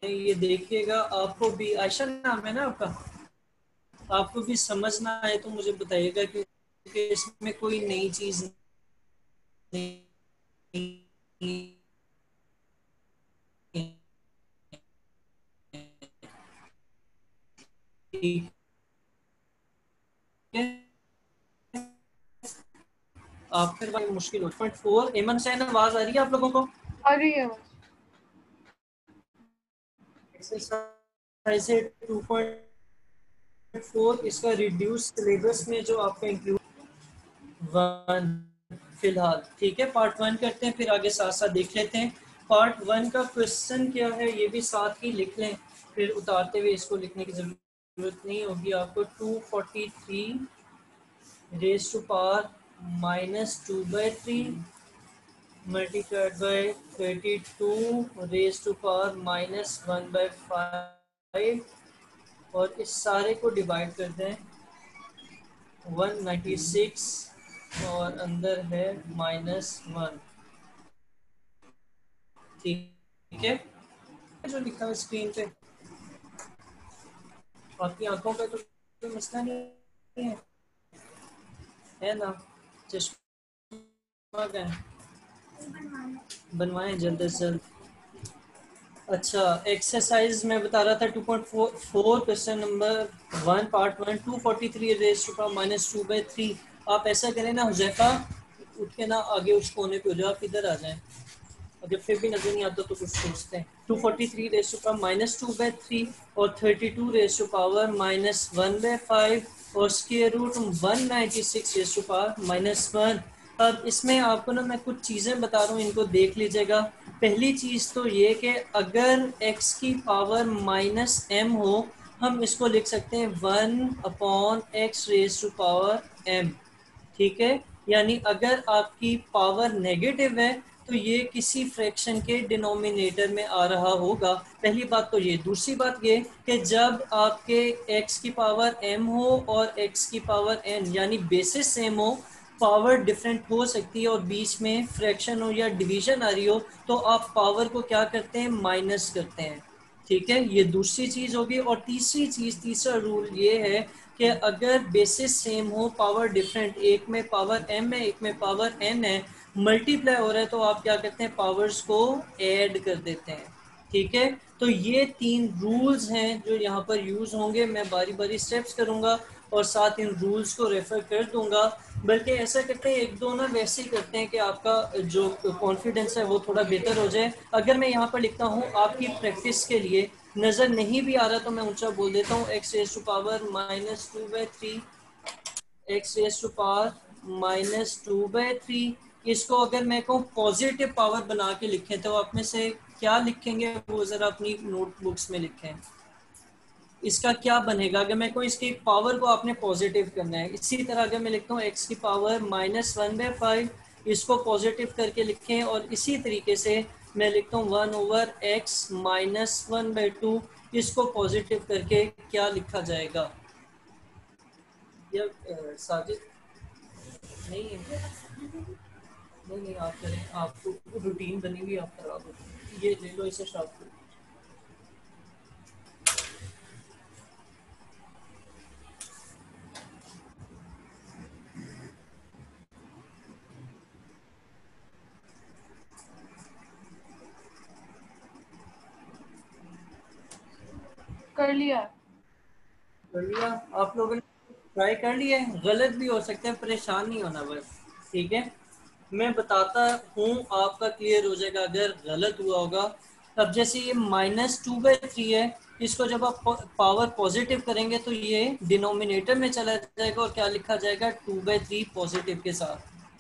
ये देखिएगा, आपको भी आयशा नाम है ना आपका, आपको भी समझना आए तो मुझे बताइएगा, क्योंकि इसमें कोई नई चीज नहीं है। आप फिर भाई मुश्किल हो। 4 एमन से आवाज आ रही है आप लोगों को? आ रही है। एक्सरसाइज 2.4 इसका रिड्यूस सिलेबस में जो आपका इंक्लूड 1 फिलहाल, ठीक है। पार्ट 1 करते हैं, फिर आगे साथ साथ देख लेते हैं। पार्ट 1 का क्वेश्चन क्या है ये भी साथ ही लिख लें, फिर उतारते हुए इसको लिखने की जरूरत नहीं होगी आपको। 243 raise to power -2/3 multiplied by 32 raise to power -1/5, और इस सारे को डिवाइड कर दें 196 और अंदर है -1, ठीक है। जो लिखा है स्क्रीन पे, आपकी आंखों पे तो कोई मसला नहीं है ना? चश्मा का है, बनवाएं जल्द से जल्द। अच्छा, एक्सरसाइज मैं बता रहा था 2.4 question number 1 part 1, 243 raise to power -2/3। आप ऐसा करें ना हुजैफा, उठ के ना आगे उस कोने पे हो जाओ, आप इधर आ जाएं। अगर फिर भी नजर नहीं आता तो कुछ सोचते हैं। 243 रेज़ टू पावर -2/3 और 32 रेज़ टू पावर -1/5 और square root 196 raise to power -1। अब इसमें आपको ना मैं कुछ चीज़ें बता रहा हूँ, इनको देख लीजिएगा। पहली चीज़ तो ये कि अगर x की पावर -m हो, हम इसको लिख सकते हैं 1/x rays to power m, ठीक है। यानी अगर आपकी पावर नेगेटिव है तो ये किसी फ्रैक्शन के डिनोमिनेटर में आ रहा होगा। पहली बात तो ये। दूसरी बात ये कि जब आपके x की पावर m हो और x की पावर n यानी बेसिस सेम हो, पावर डिफरेंट हो सकती है और बीच में फ्रैक्शन हो या डिवीजन आ रही हो, तो आप पावर को क्या करते हैं, माइनस करते हैं, ठीक है। ये दूसरी चीज होगी। और तीसरी चीज, तीसरा रूल ये है कि अगर बेसिस सेम हो, पावर डिफरेंट, एक में पावर m है एक में पावर n है, मल्टीप्लाई हो रहा है, तो आप क्या करते हैं, पावर्स को ऐड कर देते हैं, ठीक है। तो ये 3 रूल्स हैं जो यहाँ पर यूज होंगे। मैं बारी बारी स्टेप्स करूंगा और साथ इन रूल्स को रेफर कर दूंगा। बल्कि ऐसा करते हैं, एक दो ना वैसे ही करते हैं कि आपका जो कॉन्फिडेंस है वो थोड़ा बेहतर हो जाए। अगर मैं यहाँ पर लिखता हूँ आपकी प्रैक्टिस के लिए, नज़र नहीं भी आ रहा तो मैं ऊंचा बोल देता हूँ x raise to power -2/3, x raise to power -2/3। इसको अगर मैं कहूँ पॉजिटिव पावर बना के लिखें तो आप में से क्या लिखेंगे, वो ज़रा अपनी नोटबुक्स में लिखें। इसका क्या बनेगा अगर मैं कोई इसकी पावर को आपने पॉजिटिव करना है। इसी तरह अगर मैं लिखता हूँ x की पावर -1/5, इसको पॉजिटिव करके लिखें। और इसी तरीके से मैं लिखता हूँ 1/x -1/2, इसको पॉजिटिव करके क्या लिखा जाएगा। या साजिद नहीं है, नहीं आप करें, आपको रूटीन बनी हुई आप करा दो। ये ले लो, इसे शार्प करो। कर लिया आप लोगों ने ट्राई कर लिया है, गलत भी हो सकता है, परेशान नहीं होना बस, ठीक है। मैं बताता हूँ, आपका क्लियर हो जाएगा अगर गलत हुआ होगा। अब जैसे ये -2/3 है, इसको जब आप पावर पॉजिटिव करेंगे तो ये डिनोमिनेटर में चला जाएगा और क्या लिखा जाएगा, 2/3 पॉजिटिव के साथ,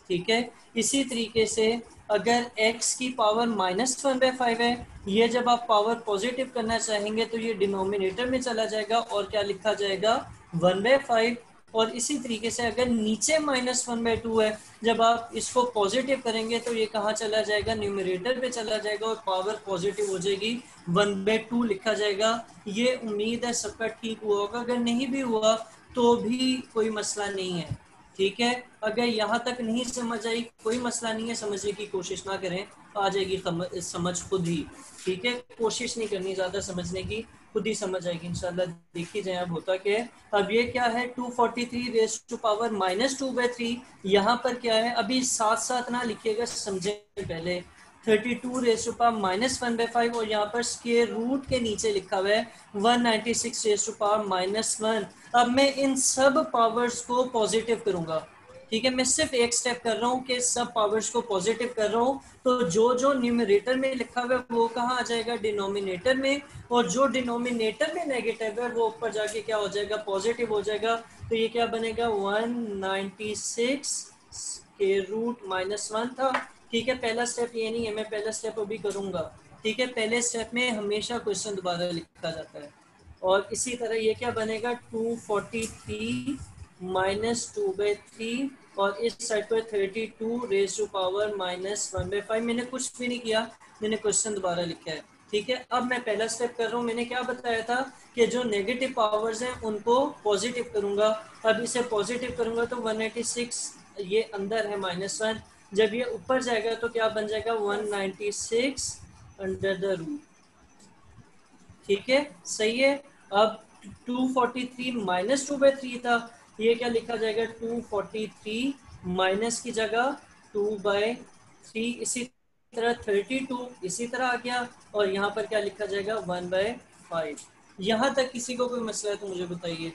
ठीक है। इसी तरीके से अगर x की पावर -1/5 है, ये जब आप पावर पॉजिटिव करना चाहेंगे तो ये डिनोमिनेटर में चला जाएगा और क्या लिखा जाएगा, 1/5। और इसी तरीके से अगर नीचे -1/2 है, जब आप इसको पॉजिटिव करेंगे तो ये कहाँ चला जाएगा, न्यूमरेटर पे चला जाएगा और पावर पॉजिटिव हो जाएगी, 1/2 लिखा जाएगा। ये उम्मीद है सबका ठीक हुआ होगा, अगर नहीं भी हुआ तो भी कोई मसला नहीं है, ठीक है। अगर यहाँ तक नहीं समझ आई कोई मसला नहीं है, समझने की कोशिश ना करें। आ जाएगी समझ खुद ही। ठीक है, कोशिश नहीं करनी ज़्यादा समझने की, खुद ही समझ आएगी इंशाल्लाह। देखी जाए अब होता क्या है। अब ये क्या है 243 रेज टू पावर -2/3। यहाँ पर क्या है, अभी साथ साथ ना लिखिएगा, समझे पहले। 32 रेज टू पावर -1/5 और यहाँ पर स्क्वायर रूट के नीचे लिखा हुआ है 196 रेज टू पावर -1। अब मैं इन सब पावर्स को पॉजिटिव करूंगा। ठीक है, मैं सिर्फ एक स्टेप कर रहा हूँ कि सब पावर्स को पॉजिटिव कर रहा हूँ, तो जो जो न्यूमरेटर में लिखा हुआ है वो कहाँ आ जाएगा, डिनोमिनेटर में, और जो डिनोमिनेटर में नेगेटिव है वो ऊपर जाके क्या हो जाएगा, पॉजिटिव हो जाएगा। तो ये क्या बनेगा 196 के रूट -1 था। ठीक है, पहला स्टेप ये नहीं है, मैं पहला स्टेप अभी करूंगा। ठीक है, पहले स्टेप में हमेशा क्वेश्चन दोबारा लिखा जाता है। और इसी तरह ये क्या बनेगा 243 -2/3 और इस साइड पर 32 रेज टू पावर -1/5। मैंने कुछ भी नहीं किया, मैंने क्वेश्चन दोबारा लिखा है। ठीक है, अब मैं पहला स्टेप कर रहा हूँ। मैंने क्या बताया था कि जो नेगेटिव पावर्स हैं उनको पॉजिटिव करूंगा। अब इसे पॉजिटिव करूंगा तो 186 ये अंदर है -1, जब ये ऊपर जाएगा तो क्या बन जाएगा 196 अंडर द रूट। ठीक है, सही है। अब 243 -2/3 था, ये क्या लिखा जाएगा 243 माइनस की जगह 2/3। इसी तरह 32 इसी तरह आ गया, और यहाँ पर क्या लिखा जाएगा 1/5। यहाँ तक किसी को कोई मसला है तो मुझे बताइए,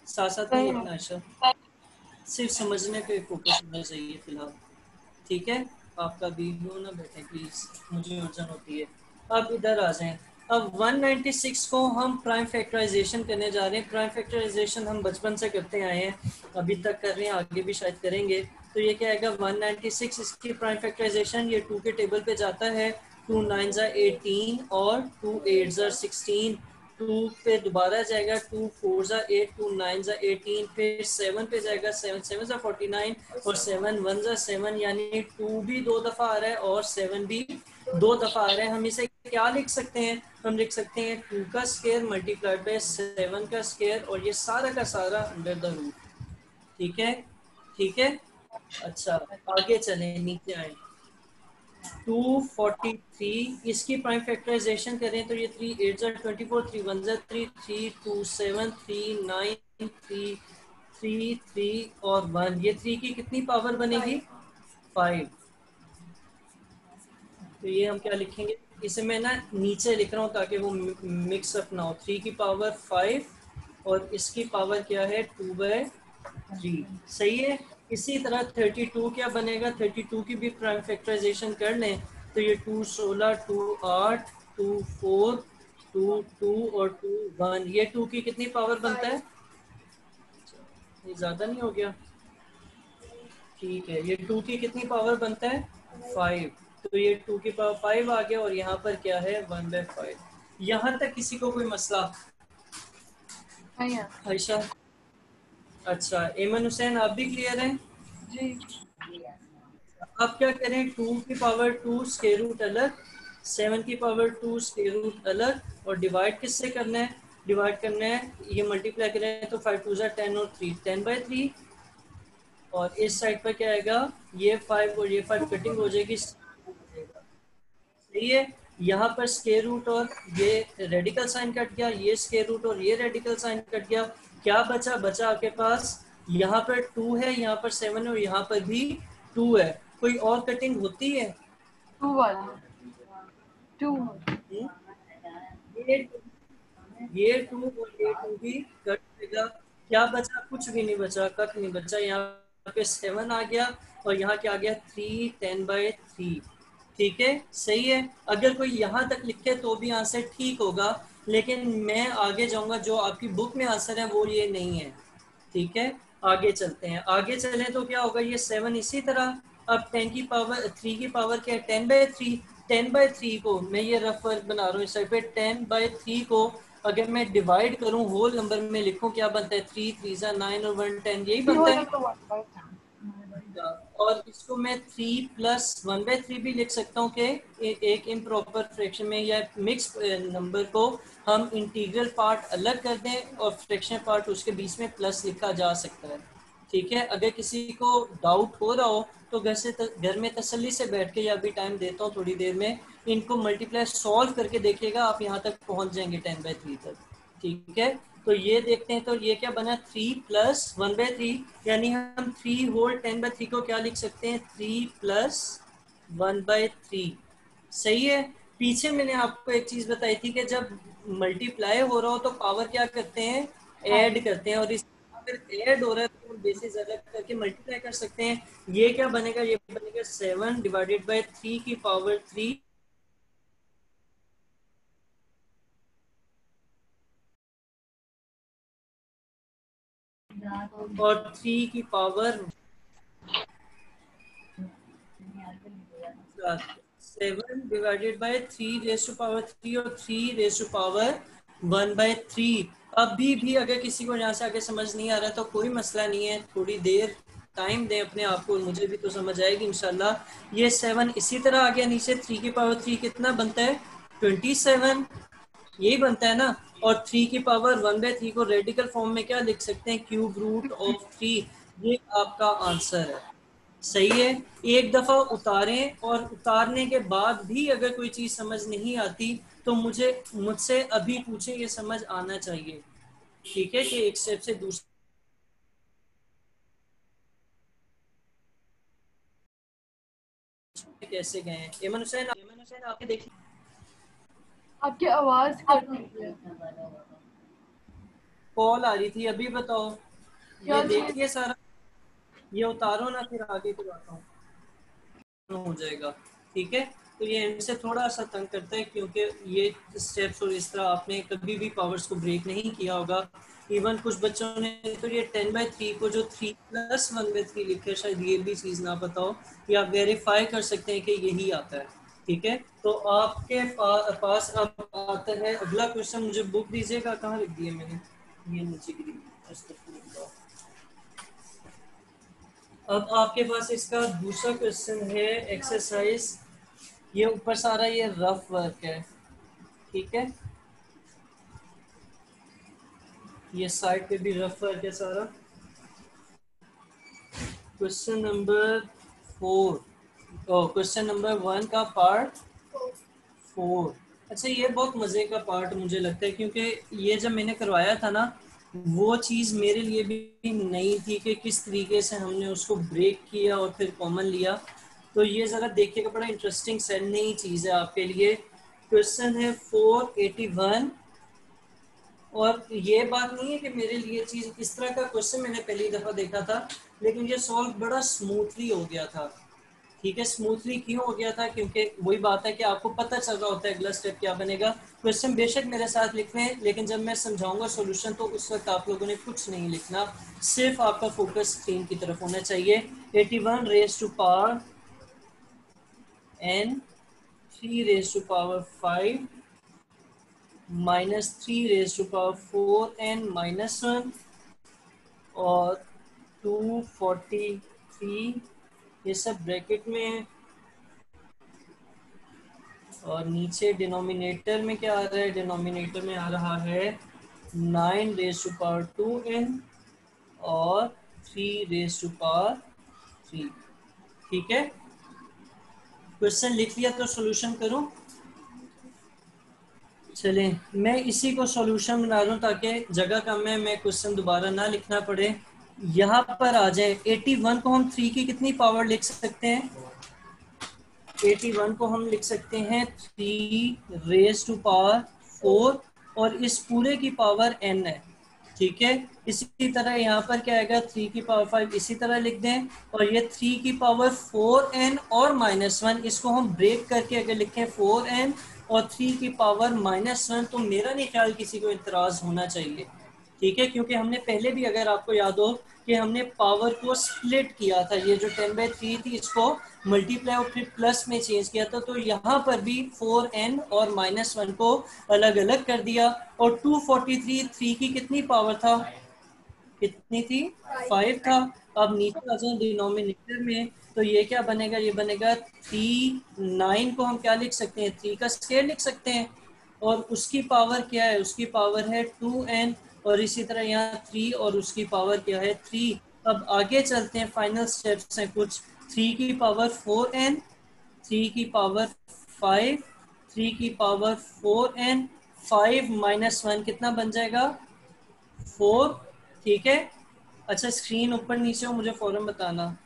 साथ साथ नहीं सही है। लिखना आशा, सिर्फ समझने पे फोकस होना चाहिए फिलहाल। ठीक है, आपका वीडियो ना बैठे प्लीज, मुझे अर्जन होती है। अब इधर आ जाएं। अब 196 को हम प्राइम फैक्टराइजेशन करने जा रहे हैं। प्राइम फैक्टराइजेशन हम बचपन से करते आए हैं, अभी तक कर रहे हैं, आगे भी शायद करेंगे। तो ये क्या आएगा 196, इसकी प्राइम फैक्टराइजेशन ये 2 के टेबल पे जाता है। 2 9 18 और 2 8 16। 2 पे दोबारा जाएगा 2 4 8, 2 9 18, फिर 7 पे जाएगा 7 7 49 और 7 1 7, यानी 2 भी 2 दफा आ रहा है और 7 भी 2 दफा आ रहा है। हम इसे क्या लिख सकते हैं, हम लिख सकते हैं 2 का स्क्वायर मल्टीप्लाइड बाय 7 का स्क्वायर, और ये सारा का सारा अंडर द रूट। ठीक है, ठीक है। अच्छा, आगे चलें, नीचे आए। 243 इसकी प्राइम फैक्टराइजेशन करें तो ये 3 8 24, 3 1 3, 3 2 7, 3 9, 3 3 3 और 1, ये 3 की कितनी पावर बनेगी 5। तो ये हम क्या लिखेंगे, इसे मैं ना नीचे लिख रहा हूँ ताकि वो मिक्स अप ना हो। 3 की पावर 5 और इसकी पावर क्या है 2/3। सही है। इसी तरह 32 क्या बनेगा, 32 की भी प्राइम फैक्टराइजेशन कर लें तो ये 2 16, 2 8, 2 4, 2 2 और 2 1, ये 2 की कितनी पावर बनता है, ये ज्यादा नहीं हो गया, ठीक है, ये 2 की कितनी पावर बनता है 5। तो ये 2 की पावर 5 आ गया, और यहाँ पर क्या है 1/5। यहाँ तक किसी को कोई मसला, नहीं है। आयशा? अच्छा, एमन हुसैन आप भी क्लियर हैं? जी। अब क्या करें, 2 की पावर 2 स्क्वायर रूट अलग, 7 की पावर 2 स्क्वायर रूट अलग, और डिवाइड किससे करना है, डिवाइड करना है, ये मल्टीप्लाई करें तो 5 2 10 और 3 10/3, और इस साइड पर क्या आएगा, ये 5 और ये 5 कटिंग हो जाएगी, सही है। यहाँ पर स्क्वायर रूट और ये रेडिकल साइन कट गया, ये स्क्वायर रूट और ये रेडिकल साइन कट गया, क्या बचा, बचा आपके पास यहाँ पर 2 है, यहाँ पर 7 है, और यहाँ पर भी 2 है। कोई और कटिंग होती है? 2 वाला 2। हम्म? ये ये 2 और ये 2 भी कट देगा, क्या बचा, कुछ भी नहीं बचा, कट नहीं बचा। यहाँ पे 7 आ गया और यहाँ क्या आ गया 3 10/3। ठीक है, सही है। अगर कोई यहाँ तक लिखे तो भी आंसर ठीक होगा, लेकिन मैं आगे जाऊंगा, जो आपकी बुक में आंसर है वो ये नहीं है। ठीक है, आगे चलते हैं, आगे चलें तो क्या होगा, ये 7 इसी तरह। अब 10 की पावर 3 की पावर क्या है 10/3। 10/3 को मैं ये रफ वर्क बना रहा हूँ इस साइड पे, 10/3 को अगर मैं डिवाइड करूँ होल नंबर में लिखूँ, क्या बनता है 3 3 9 और 1 10, यही ये बनता वाला है। तो 1/5 था। और इसको मैं 3 + 1/3 भी लिख सकता हूँ कि एक इम्प्रॉपर फ्रैक्शन में या मिक्स नंबर को हम इंटीग्रल पार्ट अलग कर दें और फ्रैक्शन पार्ट उसके बीच में प्लस लिखा जा सकता है। ठीक है, अगर किसी को डाउट हो रहा हो तो घर में तसल्ली से बैठ के, या भी टाइम देता हूँ थोड़ी देर में, इनको मल्टीप्लाई सॉल्व करके देखिएगा, आप यहाँ तक पहुँच जाएंगे 10/3 तक। ठीक है, तो ये देखते हैं, तो ये क्या बना 3 + 1/3, यानी हम 3 होल 10/3 को क्या लिख सकते हैं, 3 + 1/3। सही है। पीछे मैंने आपको एक चीज बताई थी कि जब मल्टीप्लाई हो रहा हो तो पावर क्या करते हैं, ऐड करते हैं, और इस अगर ऐड हो रहा है तो बेसिस अलग करके मल्टीप्लाई कर सकते हैं। ये क्या बनेगा, ये बनेगा 7/3 की पावर 3, और 3 की पावर 7/3 और 3 1/3। अभी भी अगर किसी को यहाँ से आगे समझ नहीं आ रहा तो कोई मसला नहीं है, थोड़ी देर टाइम दें अपने आप को, मुझे भी तो समझ आएगी इंशाल्लाह। ये 7 इसी तरह आ गया नीचे, 3 की पावर 3 कितना बनता है, 27, यही बनता है ना। और 3 की पावर 1/3 को रेडिकल फॉर्म में क्या लिख सकते हैं, क्यूब रूट ऑफ 3। ये आपका आंसर है। सही है। एक दफा उतारें, और उतारने के बाद भी अगर कोई चीज समझ नहीं आती तो मुझसे अभी पूछे, ये समझ आना चाहिए। ठीक है, कि एक स्टेप से दूसरे कैसे गए हैं। एमन हुसैन आपके देखिए आपकी आवाज कट रही है। कॉल आ रही थी, अभी बताओ। क्या ये चीज? देखिए सारा, ये उतारो ना, फिर आगे करवाता हूँ, हो जाएगा। ठीक है, तो ये इनसे थोड़ा सा तंग करता है, क्योंकि ये स्टेप्स और इस तरह आपने कभी भी पावर्स को ब्रेक नहीं किया होगा। इवन कुछ बच्चों ने तो ये 10/3 को जो 3 + 1/3 लिखे, शायद ये भी चीज़ ना पता हो, या वेरीफाई कर सकते हैं कि यही आता है। ठीक है, तो आपके पास अब आता है अगला क्वेश्चन। मुझे बुक दीजिएगा, कहाँ लिख दिए मैंने, ये नीचे गिरी। अब आपके पास इसका दूसरा क्वेश्चन है, एक्सरसाइज। ये ऊपर सारा ये रफ वर्क है, ठीक है, ये साइड पे भी रफ वर्क है सारा। क्वेश्चन नंबर 4, क्वेश्चन नंबर 1 का पार्ट 4। अच्छा, ये बहुत मज़े का पार्ट मुझे लगता है, क्योंकि ये जब मैंने करवाया था ना, वो चीज़ मेरे लिए भी नई थी कि किस तरीके से हमने उसको ब्रेक किया और फिर कॉमन लिया। तो ये ज़रा देखिएगा, बड़ा इंटरेस्टिंग से नई चीज़ है आपके लिए। क्वेश्चन है 481, और ये बात नहीं है कि मेरे लिए चीज़, इस तरह का क्वेश्चन मैंने पहली दफ़ा देखा था, लेकिन ये सॉल्व बड़ा स्मूथली हो गया था। ठीक है, स्मूथली क्यों हो गया था, क्योंकि वही बात है कि आपको पता चल रहा होता है अगला स्टेप क्या बनेगा। क्वेश्चन बेशक मेरे साथ लिख लें, लेकिन जब मैं समझाऊंगा सॉल्यूशन तो उस वक्त आप लोगों ने कुछ नहीं लिखना, सिर्फ आपका फोकस स्क्रीन की तरफ होना चाहिए। 81 raise to power n, 3 raise to power 5, -3 raise to power 4n-1, और 243, ये सब ब्रैकेट में है। और नीचे डिनोमिनेटर में क्या आ रहा है, डिनोमिनेटर में आ रहा है 9 रेज टू पावर 2n और 3 रेज टू पावर 3। ठीक है, क्वेश्चन लिख लिया तो सॉल्यूशन करूं। चलें, मैं इसी को सॉल्यूशन बना रहा हूं ताकि जगह कम है, मैं क्वेश्चन दोबारा ना लिखना पड़े। यहाँ पर आ जाए, 81 को हम 3 की कितनी पावर लिख सकते हैं, 81 को हम लिख सकते हैं 3 रेज टू पावर 4, और इस पूरे की पावर n है। ठीक है, इसी तरह यहाँ पर क्या आएगा, 3 की पावर 5 इसी तरह लिख दें, और ये 3 की पावर 4n और -1, इसको हम ब्रेक करके अगर लिखें 4n और 3 की पावर -1, तो मेरा नहीं ख्याल किसी को इतराज होना चाहिए। ठीक है, क्योंकि हमने पहले भी, अगर आपको याद हो, कि हमने पावर को स्प्लिट किया था, ये जो 10/3 थी इसको मल्टीप्लाई और फिर प्लस में चेंज किया था, तो यहाँ पर भी 4n और -1 को अलग अलग कर दिया। और 243 3 की कितनी पावर था, कितनी थी, 5 था। अब नीचे आ जाए डिनोमिनेटर में, तो ये क्या बनेगा, ये बनेगा 3, 9 को हम क्या लिख सकते हैं, 3 का स्क्वायर लिख सकते हैं, और उसकी पावर क्या है, उसकी पावर है 2n, और इसी तरह यहाँ 3 और उसकी पावर क्या है 3। अब आगे चलते हैं, फाइनल स्टेप्स हैं कुछ। 3 की पावर 4n, 3 की पावर 5, 3 की पावर 4n, 5 - 1 कितना बन जाएगा? 4। ठीक है। अच्छा स्क्रीन ऊपर नीचे हो मुझे फौरन बताना।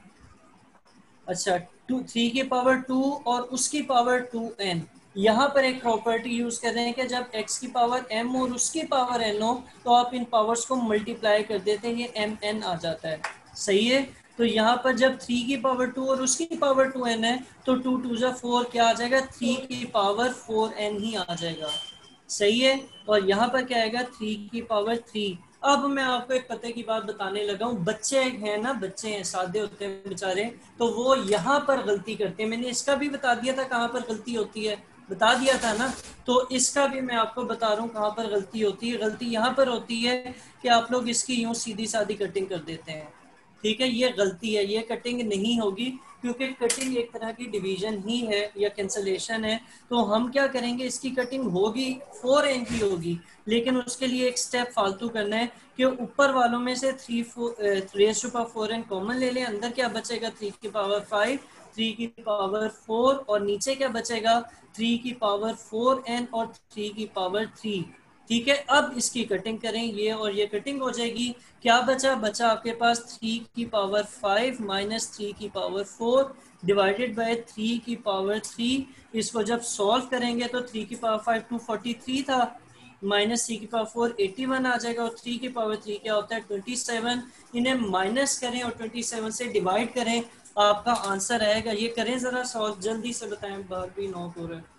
अच्छा 3 की पावर 2 और उसकी पावर 2n। यहाँ पर एक प्रॉपर्टी यूज कर रहे हैं कि जब x की पावर m और उसकी पावर n हो तो आप इन पावर्स को मल्टीप्लाई कर देते हैं, ये mn आ जाता है। सही है। तो यहाँ पर जब 3 की पावर 2 और उसकी पावर 2n है तो 2 × 2 = 4 क्या आ जाएगा? 3 की पावर 4n ही आ जाएगा। सही है। और यहाँ पर क्या आएगा? 3 की पावर 3। अब मैं आपको एक पते की बात बताने लगा हूँ। बच्चे हैं ना, बच्चे हैं, सादे होते हैं बेचारे, तो वो यहाँ पर गलती करते हैं। मैंने इसका भी बता दिया था कहाँ पर गलती होती है, बता दिया था ना। तो इसका भी मैं आपको बता रहा हूँ कहाँ पर गलती होती है। गलती यहाँ पर होती है कि आप लोग इसकी यूं सीधी सादी कटिंग कर देते हैं। ठीक है, ये गलती है, ये कटिंग नहीं होगी, क्योंकि कटिंग एक तरह की डिवीजन ही है या कैंसलेशन है। तो हम क्या करेंगे, इसकी कटिंग होगी 4n की होगी, लेकिन उसके लिए एक स्टेप फालतू करना है कि ऊपर वालों में से 3 कॉमन ले लें। अंदर क्या बचेगा? 3 की पावर 5, 3 की पावर 4, और नीचे क्या बचेगा? 3 की पावर 4n और 3 की पावर 3। ठीक है, अब इसकी कटिंग करें, ये और ये कटिंग हो जाएगी। क्या बचा? बचा आपके पास 3 की पावर 5 - 3 की पावर 4 डिवाइडेड बाय 3 की पावर 3। इसको जब सॉल्व करेंगे तो 3 की पावर 5 243 था, -3 की पावर 4 81 आ जाएगा, और 3 की पावर 3 क्या होता है? 27। इन्हें माइनस करें और 27 से डिवाइड करें, आपका आंसर आएगा। ये करें जरा सॉल्व, जल्दी से बताएं, बाहर भी नॉक हो रहा है।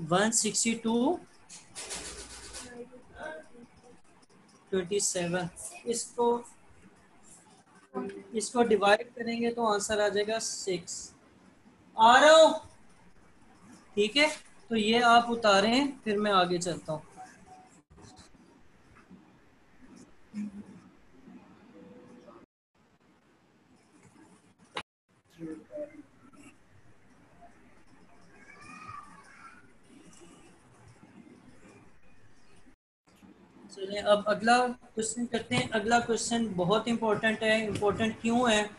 162 27। इसको इसको डिवाइड करेंगे तो आंसर आ जाएगा 6। आ रहा हूँ। ठीक है, तो ये आप उतारें, फिर मैं आगे चलता हूँ। चलिए अब अगला क्वेश्चन करते हैं। अगला क्वेश्चन बहुत इंपॉर्टेंट है। इंपॉर्टेंट क्यों है?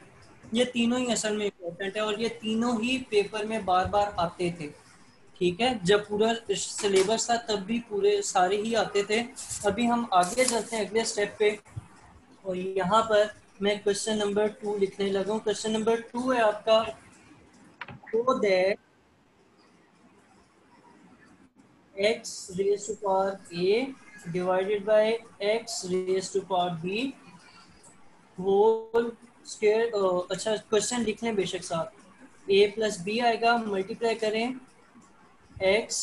ये तीनों ही असल में इंपॉर्टेंट है, और ये तीनों ही पेपर में बार बार आते थे। ठीक है, जब पूरा सिलेबस था तब भी पूरे सारे ही आते थे। अभी हम आगे चलते हैं अगले स्टेप पे, और यहाँ पर मैं क्वेश्चन नंबर 2 लिखने लगा हूँ। क्वेश्चन नंबर 2 है आपका, so that x raised to power a divided by x raised to power b whole square. अच्छा क्वेश्चन लिख लें बेशक साहब। a प्लस बी आएगा, मल्टीप्लाई करें x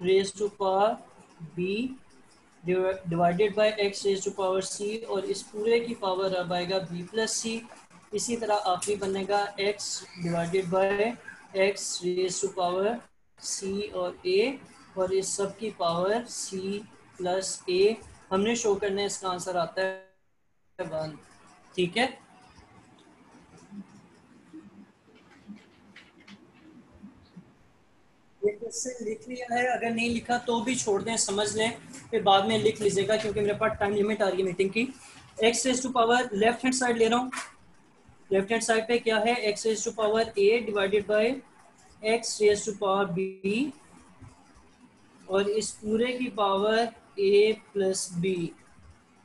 raise to power b divided by x raise to power c, और इस पूरे की पावर अब आएगा b प्लस c। इसी तरह आखिरी बनेगा x divided by x raise to power c और a, और इस सब की पावर c प्लस a। हमने शो करना है, इसका आंसर आता है 1। ठीक है, ये क्वेश्चन लिख लिया है, अगर नहीं लिखा तो भी छोड़ दें, समझ लें, फिर बाद में लिख लीजिएगा, क्योंकि मेरे पास टाइम लिमिट आ रही है मीटिंग की। X raise to power left hand side ले रहा हूँ। लेफ्ट हैंड साइड पे क्या है? X raise to power a divided by x raise to power b, और इस पूरे की power a plus b.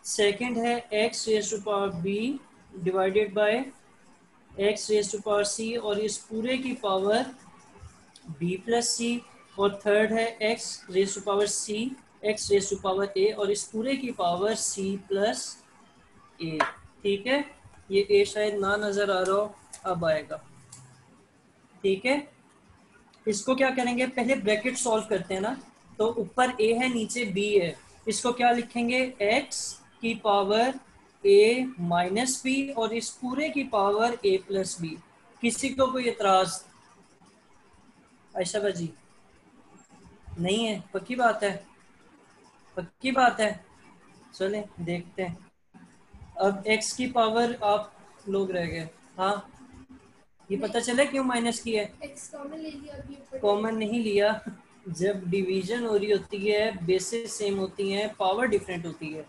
Second है x raise to power b divided by x raise to power c, और इस पूरे की पावर बी प्लस सी। और थर्ड है x raise to power c, x raise to power a, और इस पूरे की पावर सी प्लस ए। ठीक है, ये ए शायद ना नजर आ रहा हो, अब आएगा। ठीक है, इसको क्या करेंगे, पहले ब्रैकेट सॉल्व करते हैं ना। तो ऊपर ए है, नीचे बी है। इसको क्या लिखेंगे? एक्स की पावर ए माइनस बी, और इस पूरे की पावर ए प्लस बी। किसी को कोई एतराज? आयशा बाजी नहीं है? पक्की बात है? पक्की बात है। चलें देखते हैं। अब x की पावर आप लोग रह गए। हाँ, ये पता चला क्यों माइनस की है? एक्स कॉमन ले लिया, अभी ऊपर कॉमन नहीं लिया, जब डिवीजन हो रही होती है, बेसिस सेम होती हैं, पावर डिफरेंट होती है,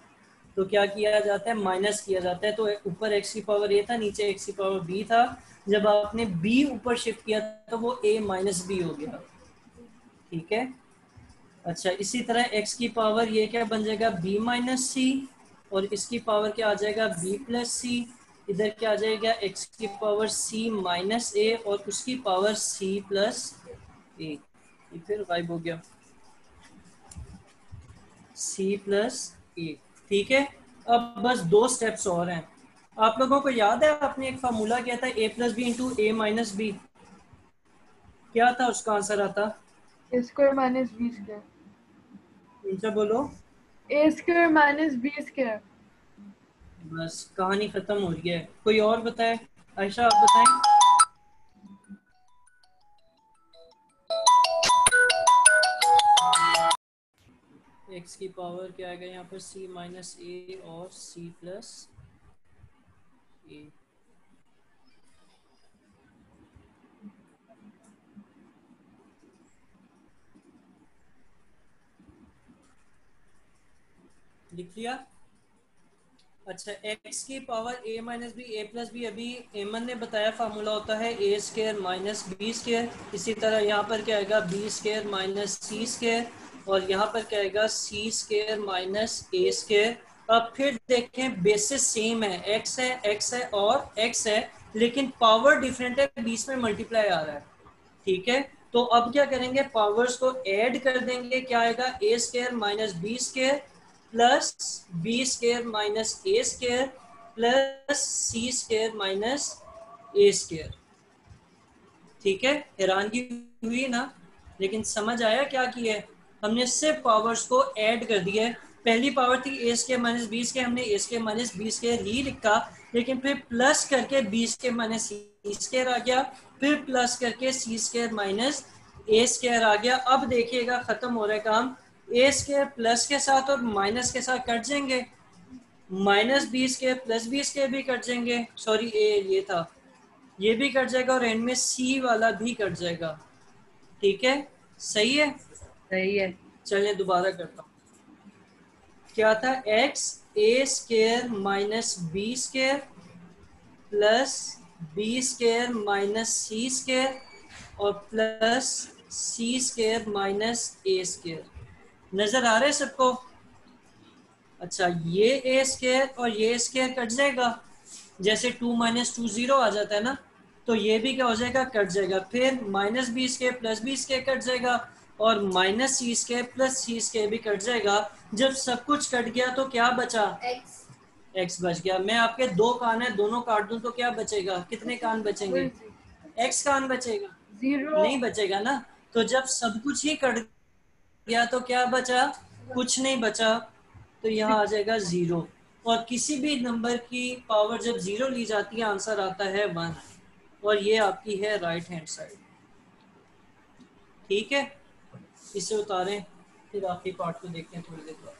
तो क्या किया जाता है, माइनस किया जाता है। तो ऊपर एक्स की पावर ए था, नीचे एक्स की पावर बी था। जब आपने बी ऊपर शिफ्ट किया तो वो ए माइनस बी हो गया। ठीक है। अच्छा, इसी तरह x की पावर ये क्या बन जाएगा, b माइनस सी, और इसकी पावर क्या आ जाएगा, b प्लस सी। इधर क्या आ जाएगा, x की पावर c माइनस ए, और उसकी पावर c प्लस ए। ये फिर गायब हो गया, c प्लस ए। ठीक है। अब बस दो स्टेप्स और हैं। आप लोगों को याद है आपने एक फार्मूला किया था, a plus B into A minus B, क्या था उसका आंसर आता? A square minus B square. इनसे बोलो। A square minus B square. बस कहानी खत्म हो रही है। कोई और बताए? आयशा आप बताएं। एक्स की पावर क्या आएगा यहाँ पर, c माइनस ए और c प्लस ए। लिख लिया। अच्छा, x की power a minus B, A plus B, अभी एमन ने बताया फार्मूला होता है A square minus B square. इसी तरह यहाँ पर क्या आएगा, बी स्केयर माइनस सी स्केयर, और यहाँ पर क्या आएगा, सी स्केयर माइनस ए स्केयर। अब फिर देखें, बेसिस सेम है, x है और x है, लेकिन पावर डिफरेंट है, बीच में मल्टीप्लाई आ रहा है। ठीक है। तो अब क्या करेंगे, पावर्स को ऐड कर देंगे, क्या आएगा, a square minus B square plus B square minus A square plus C square minus A square. ठीक है, हैरानगी हुई ना? लेकिन समझ आया क्या किया है? हमने सिर्फ पावर्स को ऐड कर दिया है। पहली पावर थी ए स्केयर माइनस बी स्केयर, हमने ए स्केयर माइनस बी स्केयर ही लिखा, लेकिन फिर प्लस करके बी स्केयर माइनस सी स्केयर आ गया, फिर प्लस करके सी स्केयर माइनस ए स्केयर आ गया। अब देखिएगा खत्म हो रहा है काम। ए स्केयर प्लस के साथ और माइनस के साथ कट जाएंगे, minus B square plus B square भी कट जाएंगे, सॉरी ए ये था, ये भी कट जाएगा, और एंड में सी वाला भी कट जाएगा। ठीक है, सही है। सही है। चलिए दोबारा करता हूँ। क्या था, x a square minus B square plus B square minus C square और प्लस सी स्केयर माइनस ए स्केयर। नजर आ रहा है सबको? अच्छा, ये ए स्केयर और ये स्केयर कट जाएगा, जैसे 2 माइनस 2 0 आ जाता है ना, तो ये भी क्या हो जाएगा, कट जाएगा। फिर minus B square plus B square cut जाएगा, और माइनस सी स्केयर प्लस सी स्केयर भी कट जाएगा। जब सब कुछ कट गया तो क्या बचा, एक्स बच गया। मैं आपके दो कान है, दोनों काट दूं तो क्या बचेगा, कितने कान बचेंगे, एक्स कान बचेगा? जीरो। नहीं बचेगा ना। तो जब सब कुछ ही कट गया तो क्या बचा, कुछ नहीं बचा, तो यहाँ आ जाएगा जीरो। और किसी भी नंबर की पावर जब जीरो ली जाती है, आंसर आता है 1, और ये आपकी है राइट हैंड साइड। ठीक है, इसे उतारें, फिर आखिरी पार्ट को देखते हैं थोड़ी देर बाद।